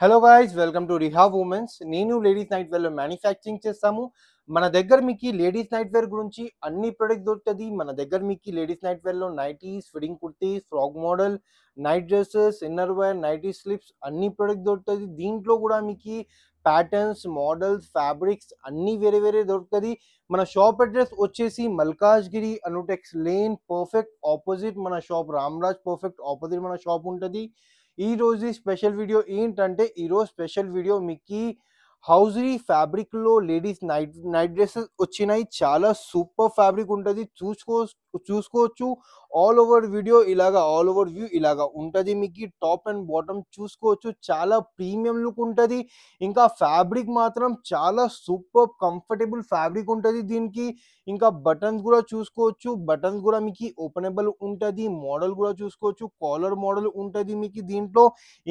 Hello guys, welcome to rehab women's. నేను ladies night wear manufacturing చేస్తాము. మన దగ్గర మీకు లేడీస్ నైట్ వేర్ గురించి అన్ని ప్రొడక్ట్ దొరుకుతుంది. మన దగ్గర మీకు లేడీస్ నైట్ వేర్లో nighties, fitting kurtis, frock model, night dresses, inner wear, nighty slips అన్ని ప్రొడక్ట్ దొరుకుతుంది. దీంట్లో కూడా మీకు ప్యాటర్న్స్, మోడల్స్, ఫ్యాబ్రిక్స్ అన్ని వేరే వేరే దొరుకుతుంది. మన షాప్ అడ్రస్ వచ్చేసి Malkajgiri Anutex lane perfect opposite మన షాప్, రామ్రాజ్ పర్ఫెక్ట్ ఆపోజిట్ మన షాప్ ఉంటుంది. ఈ రోజు స్పెషల్ వీడియో ఏంటంటే, ఈరోజు స్పెషల్ వీడియో మీకు హౌజరీ ఫ్యాబ్రిక్ లో లేడీస్ నైట్ డ్రెస్సెస్ వచ్చినాయి. చాలా సూపర్ ఫ్యాబ్రిక్ ఉంటుంది, చూసుకోవచ్చు. ఆల్ ఓవర్ వీడియో ఇలాగా, ఆల్ ఓవర్ వ్యూ ఇలాగా ఉంటుంది. మీకు టాప్ అండ్ బాటమ్ చూసుకోవచ్చు, చాలా ప్రీమియం లుక్ ఉంటుంది. ఇంకా ఫ్యాబ్రిక్ మాత్రం చాలా సూపర్ కంఫర్టబుల్ ఫ్యాబ్రిక్ ఉంటుంది దీనికి. ఇంకా బటన్స్ కూడా చూసుకోవచ్చు, బటన్స్ కూడా మీకు ఓపెనబుల్ ఉంటుంది. మోడల్ కూడా చూసుకోవచ్చు, కాలర్ మోడల్ ఉంటుంది మీకు దీంట్లో.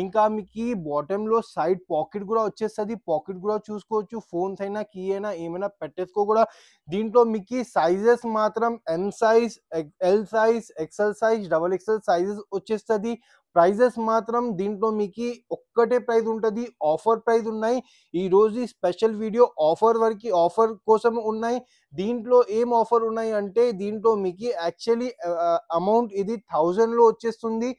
ఇంకా మీకు బాటమ్ లో సైడ్ పాకెట్ కూడా వచ్చేస్తుంది, పాకెట్ కూడా చూసుకోవచ్చు. ఫోన్స్ అయినా, కీ అయినా ఏమైనా పెట్టేసుకో కూడా. దీంట్లో మీకు సైజెస్ మాత్రం M size, L size, XL size, double XL sizes వచ్చేస్తుంది. ప్రైజెస్ మాత్రం దీంట్లో మీకు ఒక్కటే ప్రైస్ ఉంటుంది, ఆఫర్ ప్రైస్ ఉన్నాయి. ఈ రోజు స్పెషల్ వీడియో ఆఫర్ కోసం ఉన్నాయి. దీంట్లో ఏం ఆఫర్ ఉన్నాయి అంటే, దీంట్లో మీకు యాక్చువల్లీ అమౌంట్ ఇది 1000 లో వచ్చేస్తుంది.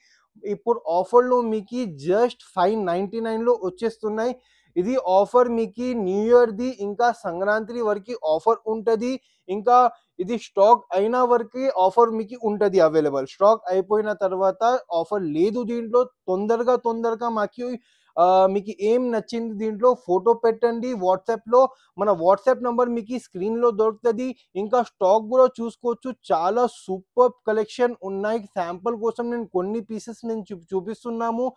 ఇప్పుడు ఆఫర్లో మీకు జస్ట్ 599 లో వచ్చేస్తున్నాయి. ఇది ఆఫర్ మీకు న్యూ ఇయర్ది ఇంకా సంక్రాంతి వరకు ఆఫర్ ఉంటుంది. ఇంకా ఇది స్టాక్ అయిన వరకు ఆఫర్ మీకు ఉంటుంది అవైలబుల్. స్టాక్ అయిపోయిన తర్వాత ఆఫర్ లేదు దీంట్లో. తొందరగా మీకు ఏం నచ్చింది దీంట్లో ఫోటో పెట్టండి వాట్సాప్లో. మన వాట్సాప్ నంబర్ మీకు స్క్రీన్లో దొరుకుతుంది. ఇంకా స్టాక్ కూడా చూసుకోవచ్చు, చాలా సూపర్ కలెక్షన్ ఉన్నాయి. శాంపుల్ కోసం నేను కొన్ని పీసెస్ చూపిస్తున్నాము.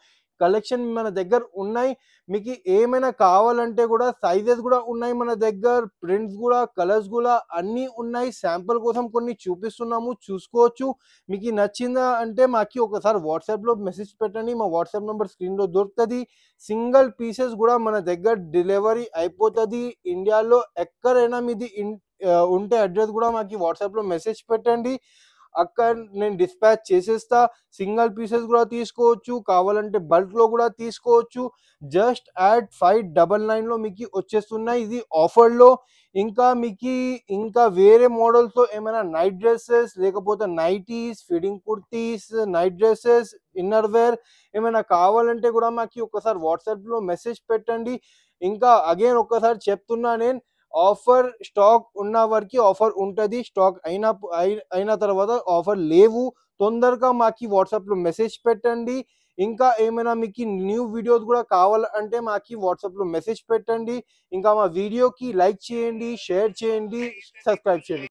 కలెక్షన్ మన దగ్గర ఉన్నాయి. మీకు ఏమైనా కావాలంటే కూడా సైజెస్ కూడా ఉన్నాయి మన దగ్గర, ప్రింట్స్ కూడా, కలర్స్ కూడా అన్నీ ఉన్నాయి. శాంపుల్ కోసం కొన్ని చూపిస్తున్నాము, చూసుకోవచ్చు. మీకు నచ్చిందా అంటే మాకు ఒకసారి వాట్సాప్లో మెసేజ్ పెట్టండి. మా వాట్సాప్ నెంబర్ స్క్రీన్లో దొరుకుతుంది. సింగిల్ పీసెస్ కూడా మన దగ్గర డెలివరీ అయిపోతుంది. ఇండియాలో ఎక్కడైనా మీది ఉంటే అడ్రస్ కూడా మాకు వాట్సాప్లో మెసేజ్ పెట్టండి, అక్కడ నేను డిస్పాచ్ చేసేస్తా. సింగిల్ పీసెస్ కూడా తీసుకోవచ్చు, కావాలంటే బల్క్లో కూడా తీసుకోవచ్చు. జస్ట్ యాడ్ 599 లో మీకు వచ్చేస్తున్నాయి ఇది ఆఫర్లో. ఇంకా వేరే మోడల్స్లో ఏమైనా నైట్ డ్రెస్సెస్, లేకపోతే nighties, fitting kurtis, night dresses, inner wear ఏమైనా కావాలంటే కూడా మాకు ఒకసారి వాట్సాప్లో మెసేజ్ పెట్టండి. ఇంకా అగైన్ ఒక్కసారి చెప్తున్నా నేను, ఆఫర్ స్టాక్ ఉన్న వరకు ఆఫర్ ఉంటుంది. స్టాక్ అయిన తర్వాత ఆఫర్ లేవు. తొందరగా మాకు వాట్సాప్లో మెసేజ్ పెట్టండి. ఇంకా ఏమైనా మీకు న్యూ వీడియోస్ కూడా కావాలంటే మాకు వాట్సాప్లో మెసేజ్ పెట్టండి. ఇంకా మా వీడియోకి లైక్ చేయండి, షేర్ చేయండి, సబ్స్క్రైబ్ చేయండి.